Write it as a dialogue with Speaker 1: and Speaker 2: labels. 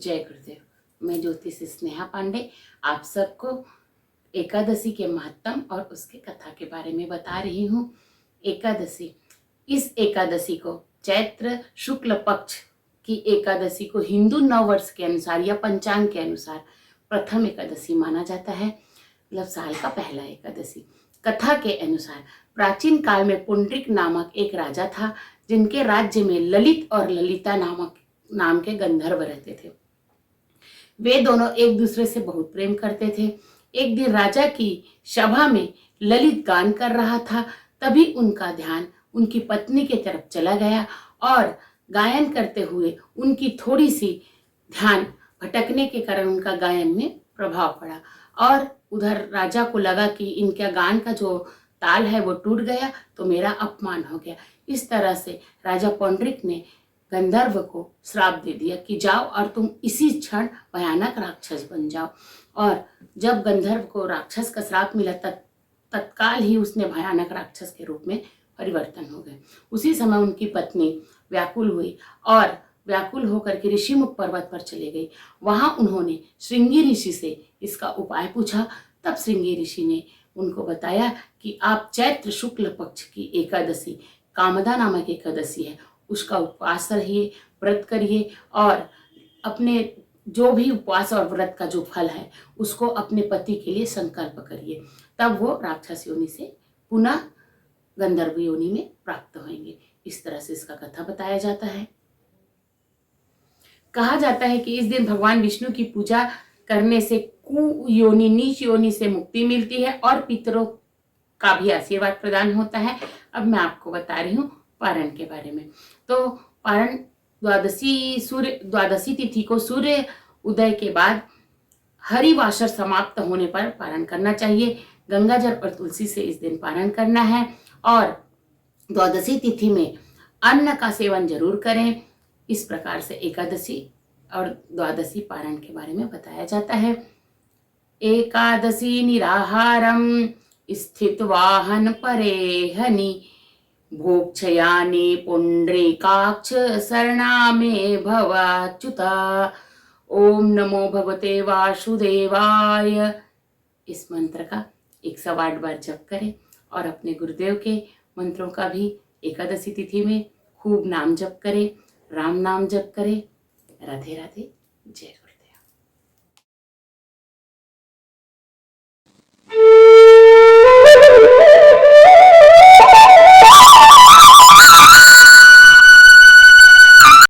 Speaker 1: जय गुरुदेव। मैं ज्योतिष स्नेहा पांडे आप सबको एकादशी के महत्व और उसके कथा के बारे में बता रही हूँ। एकादशी, इस एकादशी को चैत्र शुक्ल पक्ष की एकादशी को हिंदू नववर्ष के अनुसार या पंचांग के अनुसार प्रथम एकादशी माना जाता है, मतलब साल का पहला एकादशी। कथा के अनुसार प्राचीन काल में पुंडरीक नामक एक राजा था, जिनके राज्य में ललित और ललिता नाम के गंधर्व रहते थे। वे दोनों एक दूसरे से बहुत प्रेम करते थे। एक दिन राजा की सभा में ललित गान कर रहा था, तभी उनका ध्यान उनकी पत्नी की तरफ चला गया और गायन करते हुए उनकी थोड़ी सी ध्यान भटकने के कारण उनका गायन में प्रभाव पड़ा और उधर राजा को लगा कि इनका गान का जो ताल है वो टूट गया तो मेरा अपमान हो गया। इस तरह से राजा पुंडरीक ने गंधर्व को श्राप दे दिया कि जाओ और तुम इसी क्षण भयानक राक्षस बन जाओ। और जब गंधर्व को राक्षस का श्राप मिला तत्काल ही उसने भयानक राक्षस के रूप में परिवर्तन हो गए। उसी समय उनकी पत्नी व्याकुल हुई और व्याकुल होकर के ऋषिमुख पर्वत पर चले गई। वहां उन्होंने श्रृंगी ऋषि से इसका उपाय पूछा। तब श्रृंगी ऋषि ने उनको बताया कि आप चैत्र शुक्ल पक्ष की एकादशी, कामदा नामक एकादशी है, उसका उपवास रहिए, व्रत करिए और अपने जो भी उपवास और व्रत का जो फल है उसको अपने पति के लिए संकल्प करिए। तब वो राक्षस योनि से पुनः गंधर्व योनि में प्राप्त होंगे। इस तरह से इसका कथा बताया जाता है। कहा जाता है कि इस दिन भगवान विष्णु की पूजा करने से कु योनि, नीच योनि से मुक्ति मिलती है और पितरों का भी आशीर्वाद प्रदान होता है। अब मैं आपको बता रही हूँ पारण के बारे में। तो पारण द्वादशी तिथि को सूर्य उदय के बाद हरिवासर समाप्त होने पर पारण करना चाहिए। गंगाजल और तुलसी से इस दिन पारण करना है और द्वादशी तिथि में अन्न का सेवन जरूर करें। इस प्रकार से एकादशी और द्वादशी पारण के बारे में बताया जाता है। एकादशी निराहारम स्थितवाहन परेहनि भोक्षयानि पुंडरीकाक्ष शरणामे भवाच्युता। ओम नमो भगवते वासुदेवाय। इस मंत्र का 108 बार जप करें और अपने गुरुदेव के मंत्रों का भी एकादशी तिथि में खूब नाम जप करें, राम नाम जप करें। राधे राधे, जय गुरुदेव।